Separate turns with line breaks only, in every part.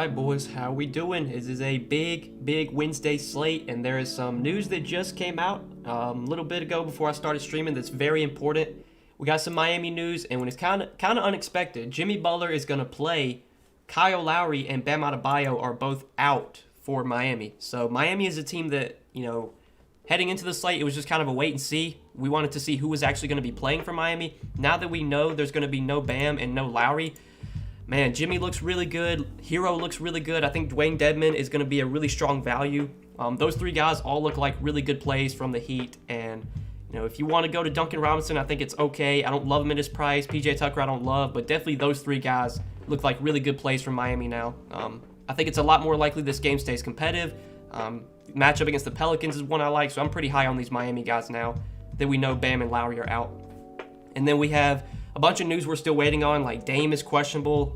Alright boys, how we doing? This is a big Wednesday slate, and there is some news that just came out a little bit ago before I started streaming that's very important. We got some Miami news, and when it's kind of unexpected, Jimmy Butler is going to play. Kyle Lowry and Bam Adebayo are both out for Miami. So Miami is a team that, heading into the slate, it was just kind of a wait and see. We wanted to see who was actually going to be playing for Miami. Now that we know there's going to be no Bam and no Lowry, man, Jimmy looks really good. Hero looks really good. I think Dwayne Dedmon is going to be a really strong value. Those three guys all look like really good plays from the Heat. And, if you want to go to Duncan Robinson, I think it's okay. I don't love him at his price. PJ Tucker, I don't love. But definitely those three guys look like really good plays from Miami now. I think it's a lot more likely this game stays competitive. Matchup against the Pelicans is one I like. So I'm pretty high on these Miami guys now that we know Bam and Lowry are out. And then we have a bunch of news we're still waiting on, like Dame is questionable.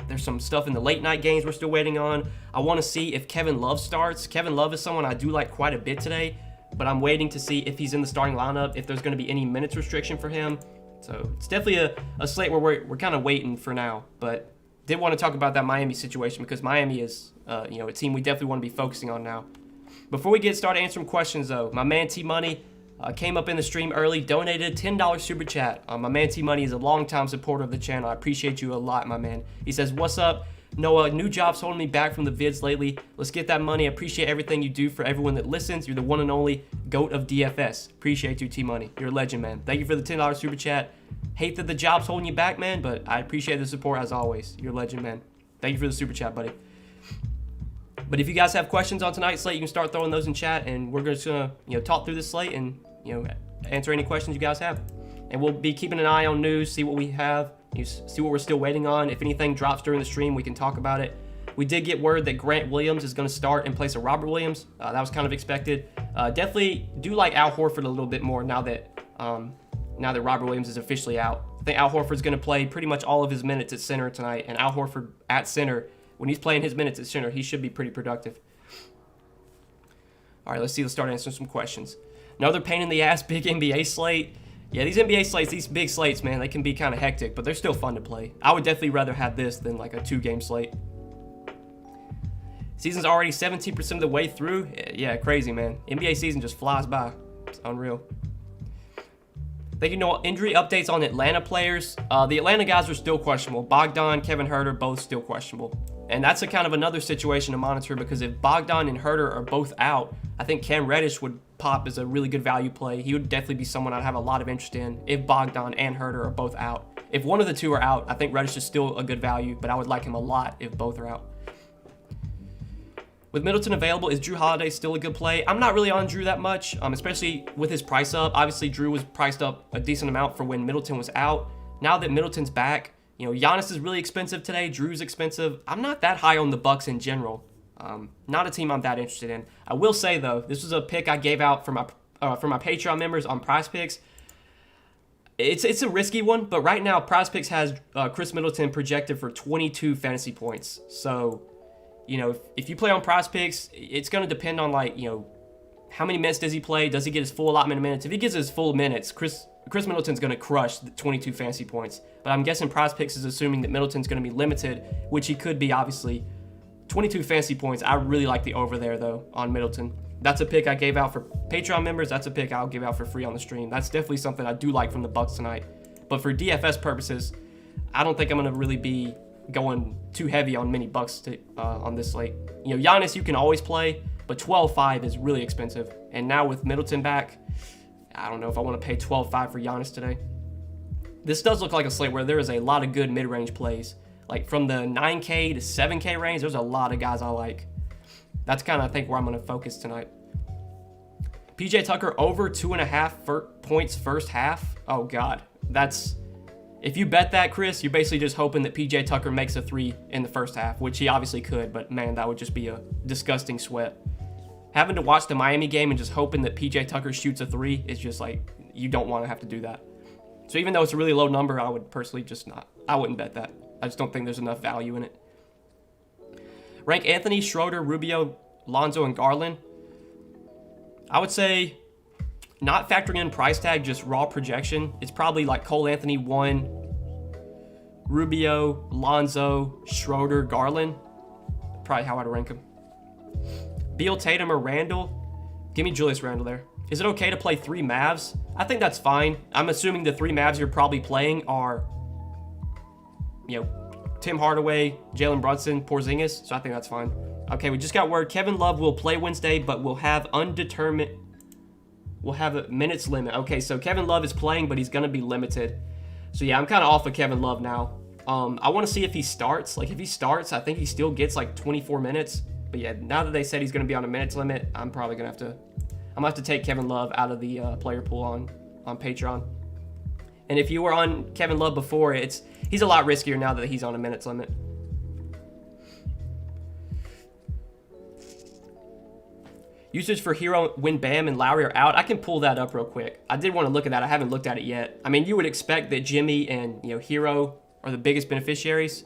There's some stuff in the late night games we're still waiting on. I want to see if Kevin Love starts. Kevin Love is someone I do like quite a bit today, but I'm waiting to see if he's in the starting lineup, if there's going to be any minutes restriction for him. So it's definitely a slate where we're kind of waiting for now, but did want to talk about that Miami situation because Miami is a team we definitely want to be focusing on now. Before we get started answering questions though, my man T Money came up in the stream early, donated a $10 super chat. My man T Money is a longtime supporter of the channel. I appreciate you a lot, my man. He says, "What's up? Noah, new job's holding me back from the vids lately. Let's get that money. I appreciate everything you do for everyone that listens. You're the one and only GOAT of DFS. Appreciate you, T Money. You're a legend, man. Thank you for the $10 super chat. Hate that the job's holding you back, man, but I appreciate the support as always. You're a legend, man. Thank you for the super chat, buddy. But if you guys have questions on tonight's slate, you can start throwing those in chat, and we're just gonna talk through this slate and answer any questions you guys have. And we'll be keeping an eye on news, see what we have, see what we're still waiting on. If anything drops during the stream, we can talk about it. We did get word that Grant Williams is going to start in place of Robert Williams. That was kind of expected. Definitely do like Al Horford a little bit more now that Robert Williams is officially out. I think Al Horford's going to play pretty much all of his minutes at center tonight. And Al Horford at center, when he's playing his minutes at center, he should be pretty productive. All right, let's start answering some questions. Another pain in the ass, big NBA slate. Yeah, these NBA slates, these big slates, man, they can be kind of hectic, but they're still fun to play. I would definitely rather have this than like a 2-game slate. Season's already 17% of the way through. Yeah, crazy, man. NBA season just flies by. It's unreal. Thank you, Noah. Injury updates on Atlanta players. The Atlanta guys are still questionable. Bogdan, Kevin Huerter, both still questionable. And that's a kind of another situation to monitor because if Bogdan and Huerter are both out, I think Cam Reddish would pop as a really good value play. He would definitely be someone I'd have a lot of interest in if Bogdan and Huerter are both out. If one of the two are out, I think Reddish is still a good value, but I would like him a lot if both are out. With Middleton available, is Drew Holiday still a good play? I'm not really on Drew that much, especially with his price up. Obviously, Drew was priced up a decent amount for when Middleton was out. Now that Middleton's back, Giannis is really expensive today. Drew's expensive. I'm not that high on the Bucks in general. Not a team I'm that interested in. I will say though, this was a pick I gave out for my Patreon members on Prize Picks. It's a risky one, but right now Prize Picks has Chris Middleton projected for 22 fantasy points. So, if you play on Prize Picks, it's going to depend on how many minutes does he play? Does he get his full allotment of minutes? If he gets his full minutes, Chris Middleton's going to crush the 22 fantasy points. But I'm guessing Prize Picks is assuming that Middleton's going to be limited, which he could be obviously. 22 fantasy points. I really like the over there though on Middleton. That's a pick I gave out for Patreon members. That's a pick I'll give out for free on the stream. That's definitely something I do like from the Bucks tonight. But for DFS purposes, I don't think I'm going to really be going too heavy on many Bucks on this slate. Giannis you can always play, but 12.5 is really expensive. And now with Middleton back, I don't know if I want to pay 12.5 for Giannis today. This does look like a slate where there is a lot of good mid-range plays. Like from the 9K to 7K range, there's a lot of guys I like. That's kind of, I think, where I'm going to focus tonight. PJ Tucker over 2.5 points first half. Oh, God. If you bet that, Chris, you're basically just hoping that PJ Tucker makes a 3 in the first half, which he obviously could, but man, that would just be a disgusting sweat. Having to watch the Miami game and just hoping that PJ Tucker shoots a 3 is just like, you don't want to have to do that. So even though it's a really low number, I would personally I wouldn't bet that. I just don't think there's enough value in it. Rank Anthony, Schroeder, Rubio, Lonzo, and Garland. I would say, not factoring in price tag, just raw projection, it's probably like Cole Anthony 1, Rubio, Lonzo, Schroeder, Garland. probably how I'd rank him. Beal, Tatum, or Randall? Give me Julius Randle there. Is it okay to play 3 Mavs? I think that's fine. I'm assuming the 3 Mavs you're probably playing are, you know, Tim Hardaway, Jalen Brunson, Porzingis. So I think that's fine. Okay, we just got word Kevin Love will play Wednesday, but will have undetermined. We'll have a minutes limit. Okay, so Kevin Love is playing, but he's gonna be limited. So yeah, I'm kind of off of Kevin Love now. I want to see if he starts. Like if he starts, I think he still gets like 24 minutes. But yeah, now that they said he's gonna be on a minutes limit, I'm probably gonna have to. I'm gonna have to take Kevin Love out of the player pool on Patreon. And if you were on Kevin Love before, he's a lot riskier now that he's on a minutes limit. Usage for Hero when Bam and Lowry are out. I can pull that up real quick. I did want to look at that. I haven't looked at it yet. I mean, you would expect that Jimmy and Hero are the biggest beneficiaries,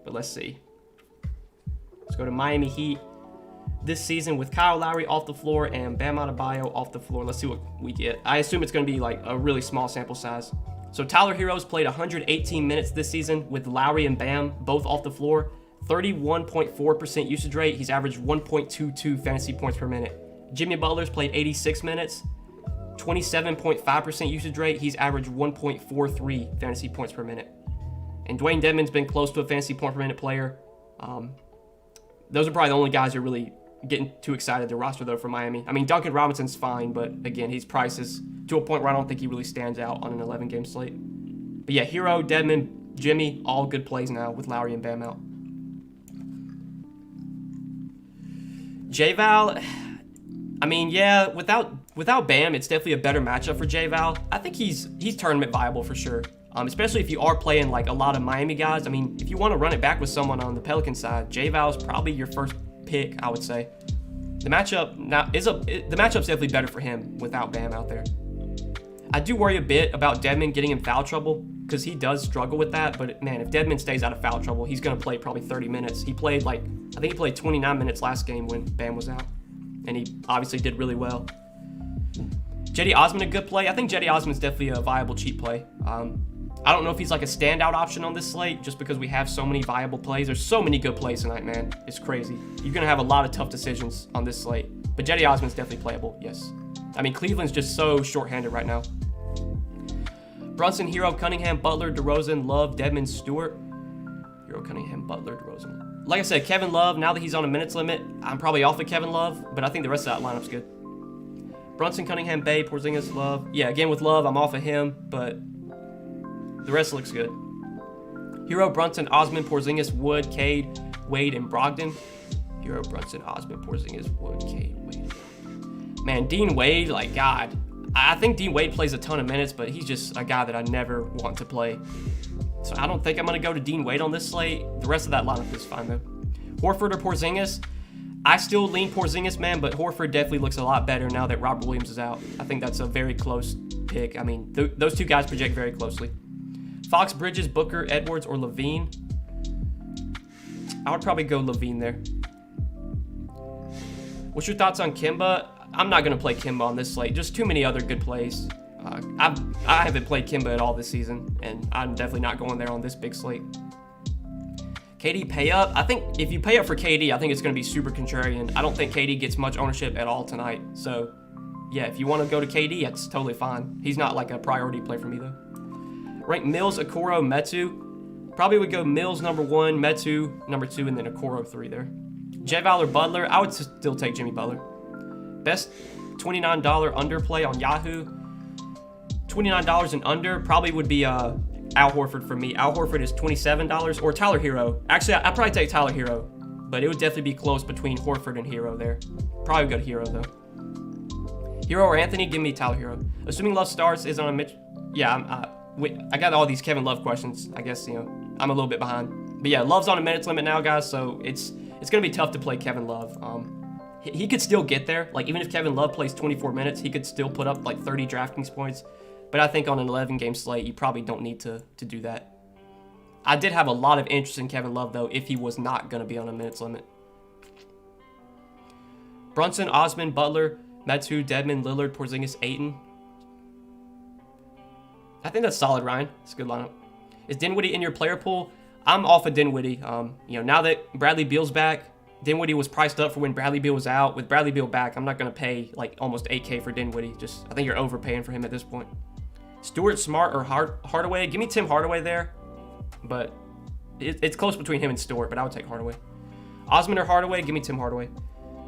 but let's see. Let's go to Miami Heat this season with Kyle Lowry off the floor and Bam Adebayo off the floor. Let's see what we get. I assume it's going to be like a really small sample size. So Tyler Hero's played 118 minutes this season with Lowry and Bam both off the floor. 31.4% usage rate. He's averaged 1.22 fantasy points per minute. Jimmy Butler's played 86 minutes, 27.5% usage rate. He's averaged 1.43 fantasy points per minute. And Dwayne Dedmon's been close to a fantasy point per minute player. Those are probably the only guys you're really getting too excited to roster, though, for Miami. I mean, Duncan Robinson's fine, but again, his price is to a point where I don't think he really stands out on an 11-game slate. But yeah, Hero, Dedmon, Jimmy, all good plays now with Lowry and Bam out. J-Val, I mean, yeah, without Bam, it's definitely a better matchup for J-Val. I think he's tournament viable for sure, especially if you are playing like a lot of Miami guys. I mean, if you want to run it back with someone on the Pelican side, J-Val's probably your first pick, I would say. The matchup's definitely better for him without Bam out there. I do worry a bit about Dedmon getting in foul trouble because he does struggle with that. But man, if Dedmon stays out of foul trouble, he's going to play probably 30 minutes. I think he played 29 minutes last game when Bam was out. And he obviously did really well. Cedi Osman, a good play. I think Cedi Osman's definitely a viable cheap play. I don't know if he's like a standout option on this slate just because we have so many viable plays. There's so many good plays tonight, man. It's crazy. You're going to have a lot of tough decisions on this slate. But Cedi Osman's definitely playable, yes. I mean, Cleveland's just so shorthanded right now. Brunson, Hero, Cunningham, Butler, DeRozan, Love, Dedmon, Stewart. Hero, Cunningham, Butler, DeRozan. Like I said, Kevin Love, now that he's on a minutes limit, I'm probably off of Kevin Love, but I think the rest of that lineup's good. Brunson, Cunningham, Bay, Porzingis, Love. Yeah, again with Love, I'm off of him, but the rest looks good. Hero, Brunson, Osman, Porzingis, Wood, Cade, Wade, and Brogdon. Hero, Brunson, Osman, Porzingis, Wood, Cade, Wade. Man, Dean Wade, like, God. I think Dean Wade plays a ton of minutes, but he's just a guy that I never want to play. So I don't think I'm going to go to Dean Wade on this slate. The rest of that lineup is fine, though. Horford or Porzingis? I still lean Porzingis, man, but Horford definitely looks a lot better now that Robert Williams is out. I think that's a very close pick. I mean, those two guys project very closely. Fox, Bridges, Booker, Edwards, or Levine? I would probably go Levine there. What's your thoughts on Kemba? I'm not going to play Kemba on this slate. Just too many other good plays. I haven't played Kemba at all this season, and I'm definitely not going there on this big slate. KD pay up. I think if you pay up for KD, I think it's going to be super contrarian. I don't think KD gets much ownership at all tonight. So, yeah, if you want to go to KD, that's totally fine. He's not like a priority play for me, though. Rank Mills, Okoro, Metu. Probably would go Mills number 1, Metu number 2, and then Okoro 3 there. J-Val or Butler? I would still take Jimmy Butler. Best $29 underplay on Yahoo. $29 and under probably would be Al Horford for me. Al Horford is $27, or Tyler Hero. Actually, I'd probably take Tyler Hero, but it would definitely be close between Horford and Hero there. Probably go to Hero, though. Hero or Anthony? Give me Tyler Hero. Assuming Love starts, is on a Mitch. Yeah, I got all these Kevin Love questions. I guess, I'm a little bit behind. But yeah, Love's on a minutes limit now, guys, so it's going to be tough to play Kevin Love. He could still get there. Like, even if Kevin Love plays 24 minutes, he could still put up, like, 30 DraftKings points. But I think on an 11-game slate, you probably don't need to do that. I did have a lot of interest in Kevin Love, though, if he was not going to be on a minutes limit. Brunson, Osman, Butler, Metu, Dedmon, Lillard, Porzingis, Ayton. I think that's solid, Ryan. It's a good lineup. Is Dinwiddie in your player pool? I'm off of Dinwiddie. Now that Bradley Beal's back, Dinwiddie was priced up for when Bradley Beal was out. With Bradley Beal back, I'm not going to pay like almost $8K for Dinwiddie. I think you're overpaying for him at this point. Stewart, Smart, or Hardaway? Give me Tim Hardaway there. But it's close between him and Stewart, but I would take Hardaway. Osman or Hardaway? Give me Tim Hardaway.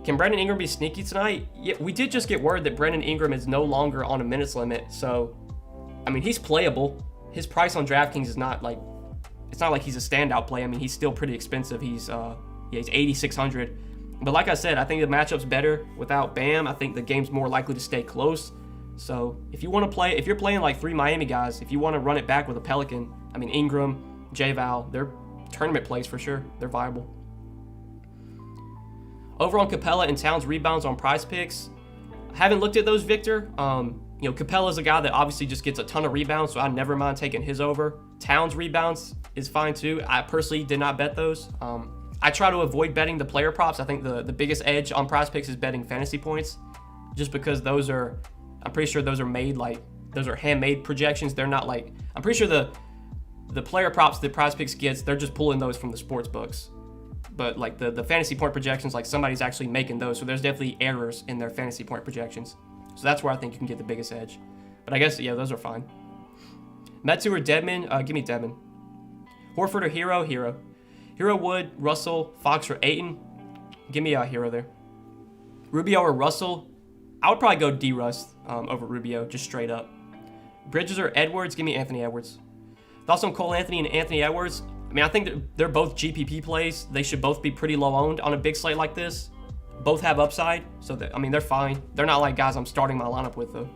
Can Brandon Ingram be sneaky tonight? Yeah, we did just get word that Brandon Ingram is no longer on a minutes limit. So, I mean, he's playable. His price on DraftKings is not like, it's not like he's a standout play. I mean, he's still pretty expensive. He's 8,600. But like I said, I think the matchup's better without Bam. I think the game's more likely to stay close. So if you want to play, if you're playing like 3 Miami guys, if you want to run it back with a Pelican, I mean, Ingram, J-Val, they're tournament plays for sure. They're viable. Over on Capella and Towns rebounds on Prize Picks. I haven't looked at those, Victor. Capella's a guy that obviously just gets a ton of rebounds, so I never mind taking his over. Towns rebounds is fine too. I personally did not bet those. I try to avoid betting the player props. I think the biggest edge on Prize Picks is betting fantasy points, just because those are, I'm pretty sure those are made like, those are handmade projections. They're not like, I'm pretty sure the player props that Prize Picks gets, they're just pulling those from the sports books. But like the fantasy point projections, like somebody's actually making those, so there's definitely errors in their fantasy point projections. So that's where I think you can get the biggest edge. But I guess, yeah, those are fine. Metu or Dedman? Give me Dedman. Horford or Hero? Hero. Hero, Wood, Russell, Fox, or Ayton? Give me a Hero there. Rubio or Russell? I would probably go D-Russ over Rubio, just straight up. Bridges or Edwards? Give me Anthony Edwards. Thoughts on Cole Anthony and Anthony Edwards? I mean, I think they're both GPP plays. They should both be pretty low owned on a big slate like this. Both have upside, so I mean, they're fine. They're not like guys I'm starting my lineup with, though.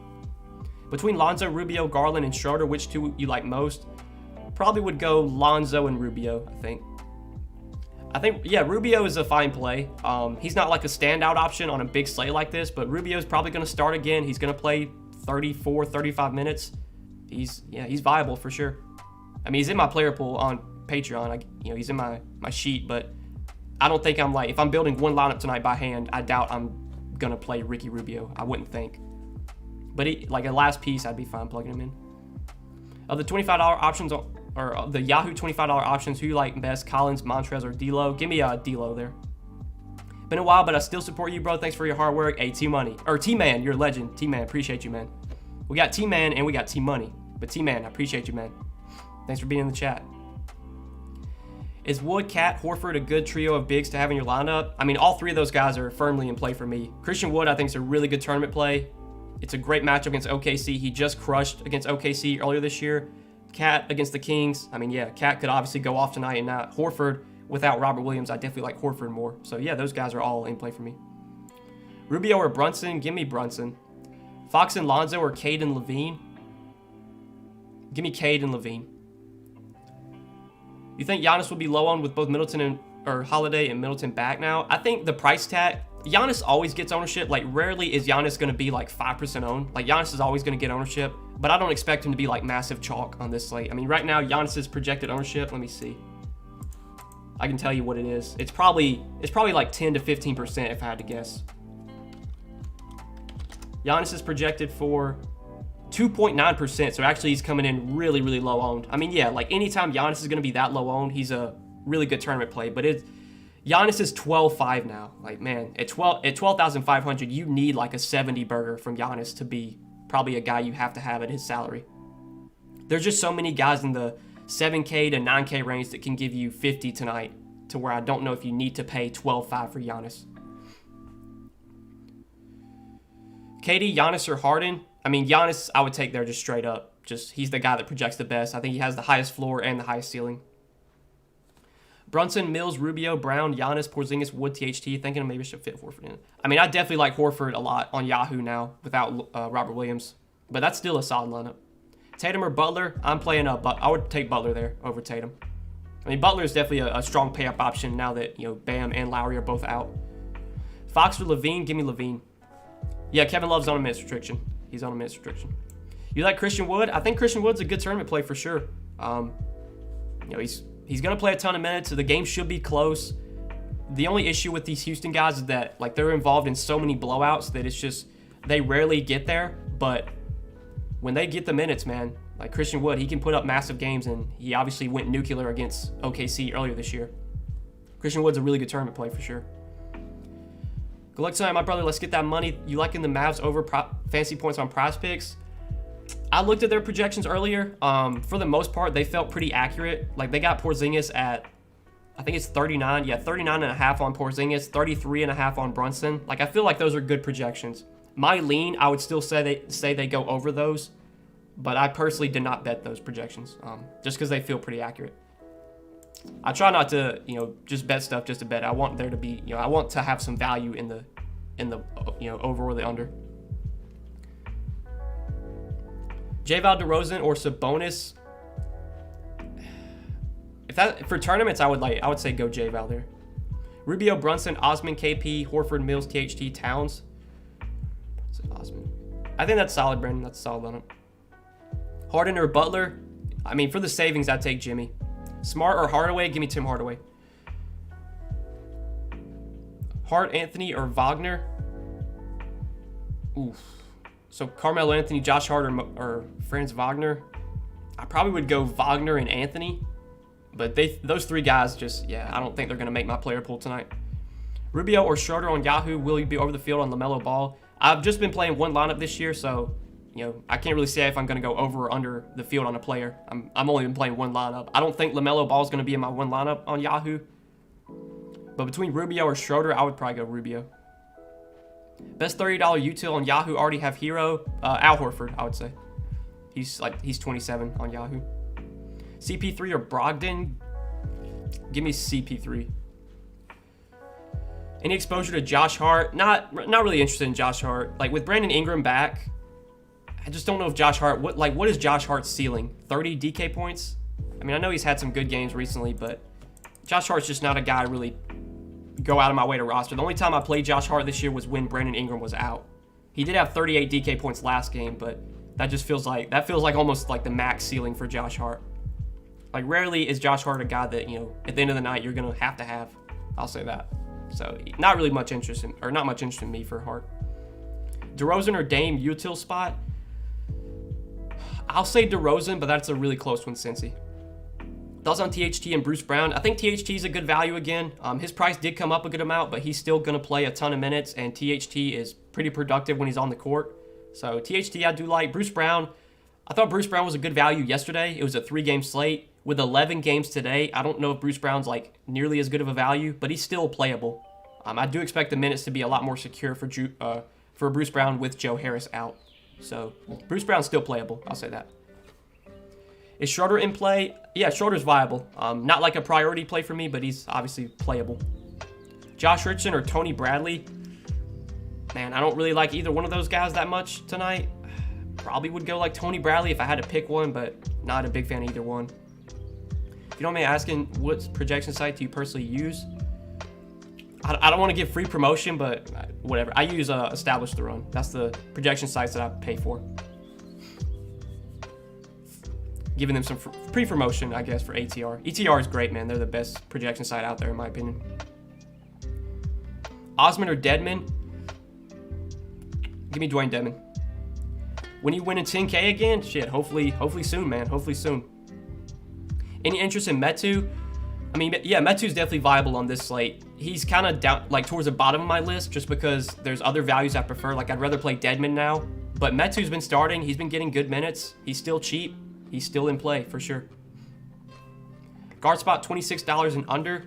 Between Lonzo, Rubio, Garland, and Schroeder, which two you like most? Probably would go Lonzo and Rubio, I think, yeah, Rubio is a fine play. He's not like a standout option on a big slate like this, but Rubio's probably going to start again. He's going to play 34, 35 minutes. He's viable for sure. I mean, he's in my player pool on Patreon. He's in my sheet, but I don't think I'm like, if I'm building one lineup tonight by hand, I doubt I'm going to play Ricky Rubio. I wouldn't think. But like a last piece, I'd be fine plugging him in. Of the $25 options, or the Yahoo $25 options, who you like best, Collins, Montrez, or D'Lo? Give me D'Lo there. Been a while, but I still support you, bro. Thanks for your hard work. Hey, T-Money. Or T-Man, you're a legend. T-Man, appreciate you, man. We got T-Man and we got T-Money. But T-Man, I appreciate you, man. Thanks for being in the chat. Is Wood, Cat, Horford a good trio of bigs to have in your lineup? I mean, all three of those guys are firmly in play for me. Christian Wood, I think, is a really good tournament play. It's a great matchup against OKC. He just crushed against OKC earlier this year. Cat against the Kings. I mean, yeah, Cat could obviously go off tonight, and not Horford without Robert Williams. I definitely like Horford more. So, yeah, those guys are all in play for me. Rubio or Brunson? Give me Brunson. Fox and Lonzo or Cade and Levine? Give me Cade and Levine. You think Giannis will be low on with both Middleton or Holiday and Middleton back now? I think the price tag, Giannis always gets ownership. Like, rarely is Giannis going to be like 5% owned. Like, Giannis is always going to get ownership, but I don't expect him to be like massive chalk on this slate. I mean, right now, Giannis's projected ownership, let me see. I can tell you what it is. It's probably like 10 to 15% if I had to guess. Giannis is projected for 2.9%, so actually he's coming in really, really low owned. I mean, yeah, like anytime Giannis is going to be that low owned, he's a really good tournament play, but Giannis is 12.5 now. Like, man, at 12,500, you need like a 70 burger from Giannis to be probably a guy you have to have at his salary. There's just so many guys in the 7K to 9K range that can give you 50 tonight, to where I don't know if you need to pay 12.5 for Giannis. KD, Giannis, or Harden? I mean, Giannis, I would take there just straight up. Just, he's the guy that projects the best. I think he has the highest floor and the highest ceiling. Brunson, Mills, Rubio, Brown, Giannis, Porzingis, Wood, THT. Thinking maybe I should fit Horford in. I mean, I definitely like Horford a lot on Yahoo now without Robert Williams. But that's still a solid lineup. Tatum or Butler? I'm playing I would take Butler there over Tatum. I mean, Butler is definitely a strong pay-up option now that, Bam and Lowry are both out. Fox or Levine? Give me Levine. Yeah, Kevin Love's on a minutes restriction. He's on a minutes restriction. You like Christian Wood? I think Christian Wood's a good tournament play for sure. He's going to play a ton of minutes, so the game should be close. The only issue with these Houston guys is that, like, they're involved in so many blowouts that it's just, they rarely get there. But when they get the minutes, man, like Christian Wood, he can put up massive games, and he obviously went nuclear against OKC earlier this year. Christian Wood's a really good tournament play for sure. Good luck tonight, my brother. Let's get that money. You liking the Mavs over fantasy points on Prize Picks? I looked at their projections earlier. For the most part, they felt pretty accurate. Like, they got Porzingis at, I think it's 39. Yeah, 39.5 on Porzingis, 33.5 on Brunson. Like, I feel like those are good projections. My lean, I would still say they go over those, but I personally did not bet those projections, just because they feel pretty accurate. I try not to, just bet stuff just to bet. I want there to be, I want to have some value in the, over or the under. J-Val DeRozan or Sabonis. For tournaments, I would say go J-Val there. Rubio, Brunson, Osman, KP, Horford, Mills, THT, Towns. Osman. I think that's solid, Brandon. That's a solid lineup. Harden or Butler. I mean, for the savings, I'd take Jimmy. Smart or Hardaway? Give me Tim Hardaway. Hart, Anthony, or Wagner? Oof. So Carmelo Anthony, Josh Hart, or Franz Wagner. I probably would go Wagner and Anthony. But those three guys just, I don't think they're going to make my player pool tonight. Rubio or Schroeder on Yahoo. Will you be over the field on LaMelo Ball? I've just been playing one lineup this year, so I can't really say if I'm going to go over or under the field on a player. I'm only been playing one lineup. I don't think LaMelo Ball is going to be in my one lineup on Yahoo. But between Rubio or Schroeder, I would probably go Rubio. Best $30 util on Yahoo already have Hero. Al Horford, I would say. He's 27 on Yahoo. CP3 or Brogdon? Give me CP3. Any exposure to Josh Hart? Not really interested in Josh Hart. Like, with Brandon Ingram back, I just don't know if Josh Hart, what is Josh Hart's ceiling? 30 DK points? I mean, I know he's had some good games recently, but Josh Hart's just not a guy I really go out of my way to roster. The only time I played Josh Hart this year was when Brandon Ingram was out. He did have 38 DK points last game, but that feels like almost like the max ceiling for Josh Hart. Like, rarely is Josh Hart a guy that, at the end of the night, you're going to have. I'll say that. So, not much interest in me for Hart. DeRozan or Dame util spot? I'll say DeRozan, but that's a really close one, Cincy. Thoughts on THT and Bruce Brown? I think THT is a good value again. His price did come up a good amount, but he's still going to play a ton of minutes, and THT is pretty productive when he's on the court. So, THT I do like. Bruce Brown, I thought Bruce Brown was a good value yesterday. It was a 3-game slate. With 11 games today, I don't know if Bruce Brown's nearly as good of a value, but he's still playable. I do expect the minutes to be a lot more secure for Bruce Brown with Joe Harris out. So Bruce Brown's still playable. I'll say that. Is Schroeder in play? Yeah, Schroeder's viable. Not like a priority play for me, but he's obviously playable. Josh Richardson or Tony Bradley? Man, I don't really like either one of those guys that much tonight. Probably would go like Tony Bradley if I had to pick one, but not a big fan of either one. If you don't mind asking, what projection site do you personally use? I don't want to give free promotion, but whatever. I use Establish the Run. That's the projection sites that I pay for. Giving them some free promotion, I guess, for ATR. ETR is great, man. They're the best projection site out there, in my opinion. Osman or Dedman? Give me Dwayne Dedman. When you win a 10K again? Shit, hopefully soon, man. Hopefully soon. Any interest in Metu? I mean, yeah, Metu's definitely viable on this slate. He's kind of down, towards the bottom of my list, just because there's other values I prefer. I'd rather play Dedman now. But Metu's been starting. He's been getting good minutes. He's still cheap. He's still in play, for sure. Guard spot, $26 and under.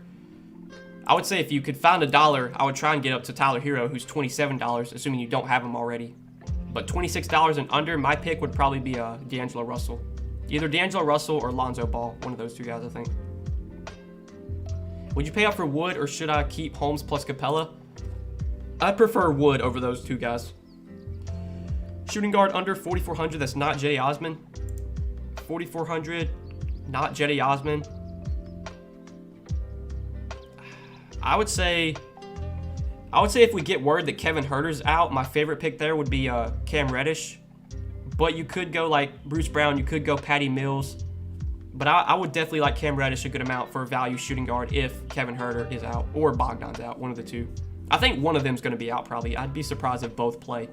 I would say if you could find $1, I would try and get up to Tyler Hero, who's $27, assuming you don't have him already. But $26 and under, my pick would probably be D'Angelo Russell. Either D'Angelo Russell or Lonzo Ball. One of those two guys, I think. Would you pay up for Wood, or should I keep Holmes plus Capella? I prefer Wood over those two guys. Shooting guard under 4,400, that's not Jay Osman. 4,400, not Jetty Osman. I would say if we get word that Kevin Huerter's out, my favorite pick there would be Cam Reddish. But you could go like Bruce Brown, you could go Patty Mills. But I would definitely like Cam Reddish a good amount for a value shooting guard if Kevin Huerter is out or Bogdan's out, one of the two. I think one of them's going to be out probably. I'd be surprised if both play.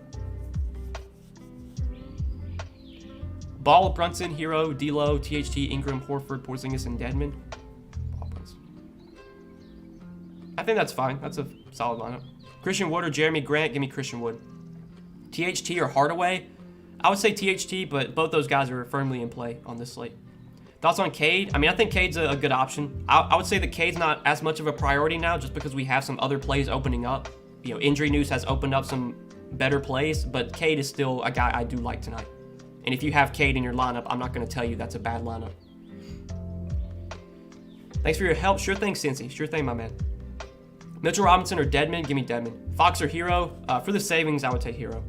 Ball, Brunson, Hero, D'Lo, THT, Ingram, Horford, Porzingis, and Dedman. I think that's fine. That's a solid lineup. Christian Wood or Jeremy Grant, give me Christian Wood. THT or Hardaway, I would say THT, but both those guys are firmly in play on this slate. Thoughts on Cade? I mean, I think Cade's a good option. I would say that Cade's not as much of a priority now just because we have some other plays opening up. You know, injury news has opened up some better plays, but Cade is still a guy I do like tonight. And if you have Cade in your lineup, I'm not going to tell you that's a bad lineup. Thanks for your help. Sure thing, Cincy. Sure thing, my man. Mitchell Robinson or Deadman? Give me Deadman. Fox or Hero? For the savings, I would take Hero.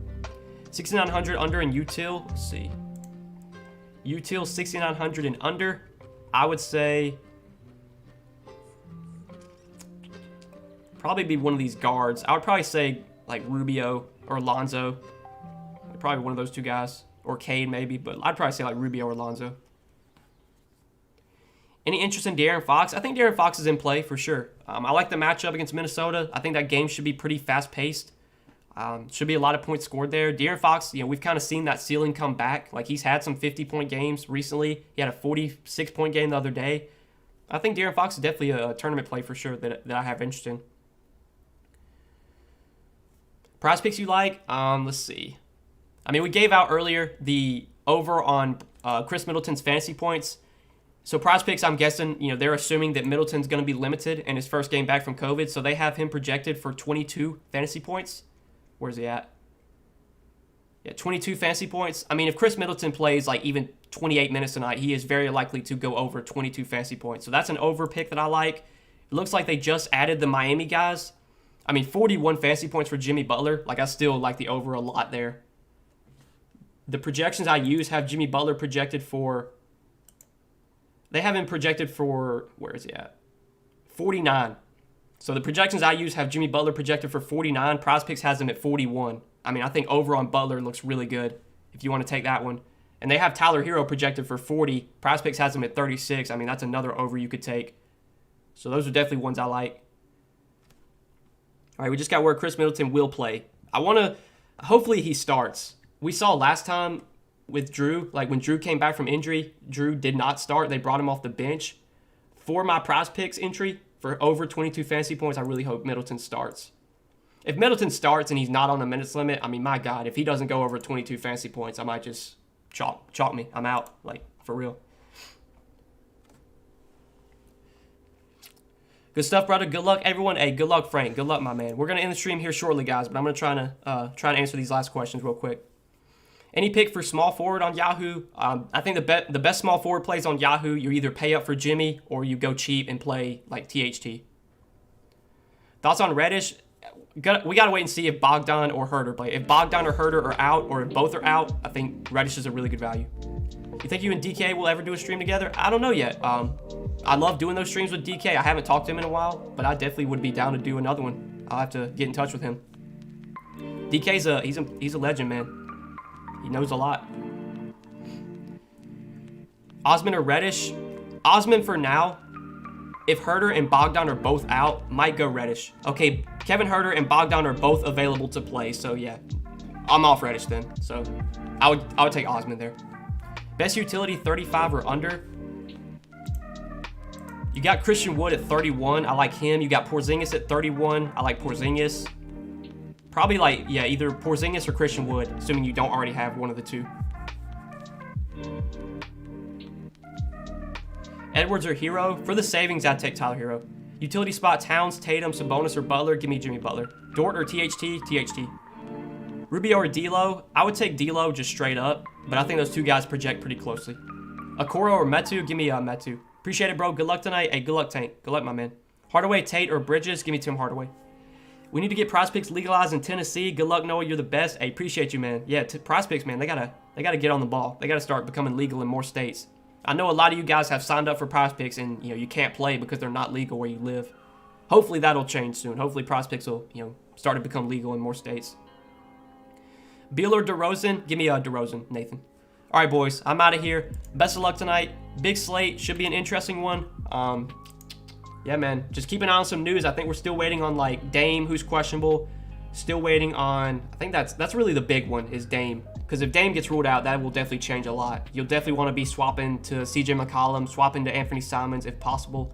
6,900 under in util. Let's see. Util 6,900 and under. I would say probably be one of these guards. I would probably say like Rubio or Lonzo. Probably one of those two guys. Or Cade maybe, but I'd probably say like Rubio or Lonzo. Any interest in De'Aaron Fox? I think De'Aaron Fox is in play for sure. I like the matchup against Minnesota. I think that game should be pretty fast-paced. Should be a lot of points scored there. De'Aaron Fox, you know, we've kind of seen that ceiling come back. Like, he's had some 50-point games recently. He had a 46-point game the other day. I think De'Aaron Fox is definitely a tournament play for sure that I have interest in. Prize picks you like? Let's see. I mean, we gave out earlier the over on Chris Middleton's fantasy points. So Prize Picks, I'm guessing, you know, they're assuming that Middleton's going to be limited in his first game back from COVID. So they have him projected for 22 fantasy points. Where's he at? Yeah, 22 fantasy points. I mean, if Chris Middleton plays like even 28 minutes tonight, he is very likely to go over 22 fantasy points. So that's an over pick that I like. It looks like they just added the Miami guys. I mean, 41 fantasy points for Jimmy Butler. Like, I still like the over a lot there. The projections I use have Jimmy Butler projected for... They have him projected for, where is he at? 49. So the projections I use have Jimmy Butler projected for 49. Prize Picks has him at 41. I mean, I think over on Butler looks really good if you want to take that one. And they have Tyler Hero projected for 40. Prize Picks has him at 36. I mean, that's another over you could take. So those are definitely ones I like. All right, we just got where Chris Middleton will play. I want to, hopefully he starts. We saw last time with Drew, like when Drew came back from injury, Drew did not start. They brought him off the bench. For my Prize Picks entry for over 22 fantasy points, I really hope Middleton starts. If Middleton starts and he's not on a minutes limit, I mean, my God, if he doesn't go over 22 fantasy points, I might just chalk me. I'm out, like, for real. Good stuff, brother. Good luck, everyone. Hey, good luck, Frank. Good luck, my man. We're going to end the stream here shortly, guys, but I'm going to try to answer these last questions real quick. Any pick for small forward on Yahoo? I think the best small forward plays on Yahoo, you either pay up for Jimmy or you go cheap and play like THT. Thoughts on Reddish? We got to wait and see if Bogdan or Herter play. If Bogdan or Herter are out or if both are out, I think Reddish is a really good value. You think you and DK will ever do a stream together? I don't know yet. I love doing those streams with DK. I haven't talked to him in a while, but I definitely would be down to do another one. I'll have to get in touch with him. DK's he's a legend, man. He knows a lot. Osman or Reddish? Osman for now. If Herter and Bogdan are both out, might go Reddish. Okay, Kevin Herter and Bogdan are both available to play, so yeah. I'm off Reddish then. So I would take Osman there. Best utility 35 or under. You got Christian Wood at 31. I like him. You got Porzingis at 31. I like Porzingis. Probably like, yeah, either Porzingis or Christian Wood, assuming you don't already have one of the two. Edwards or Hero? For the savings, I'd take Tyler Hero. Utility spot, Towns, Tatum, Sabonis, or Butler? Give me Jimmy Butler. Dort or THT? THT. Rubio or D'Lo? I would take D'Lo just straight up, but I think those two guys project pretty closely. Okoro or Metu? Give me Metu. Appreciate it, bro. Good luck tonight. Hey, good luck, Tank. Good luck, my man. Hardaway, Tate, or Bridges? Give me Tim Hardaway. We need to get Prize Picks legalized in Tennessee. Good luck, Noah. You're the best. Hey, appreciate you, man. Yeah, Prize Picks, man. They gotta get on the ball. They gotta start becoming legal in more states. I know a lot of you guys have signed up for Prize Picks and you can't play because they're not legal where you live. Hopefully that'll change soon. Hopefully Prize Picks will start to become legal in more states. Beal or DeRozan? Give me DeRozan, Nathan. All right, boys. I'm out of here. Best of luck tonight. Big slate. Should be an interesting one. Yeah, man. Just keep an eye on some news. I think we're still waiting on like Dame, who's questionable. Still waiting on. I think that's really the big one is Dame. Because if Dame gets ruled out, that will definitely change a lot. You'll definitely want to be swapping to CJ McCollum, swapping to Anthony Simons if possible.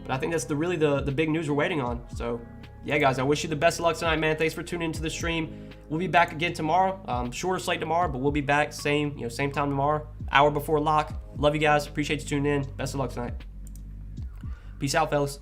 But I think that's really the big news we're waiting on. So yeah, guys, I wish you the best of luck tonight, man. Thanks for tuning into the stream. We'll be back again tomorrow. Shorter slate tomorrow, but we'll be back same time tomorrow, hour before lock. Love you guys. Appreciate you tuning in. Best of luck tonight. Peace out, fellas.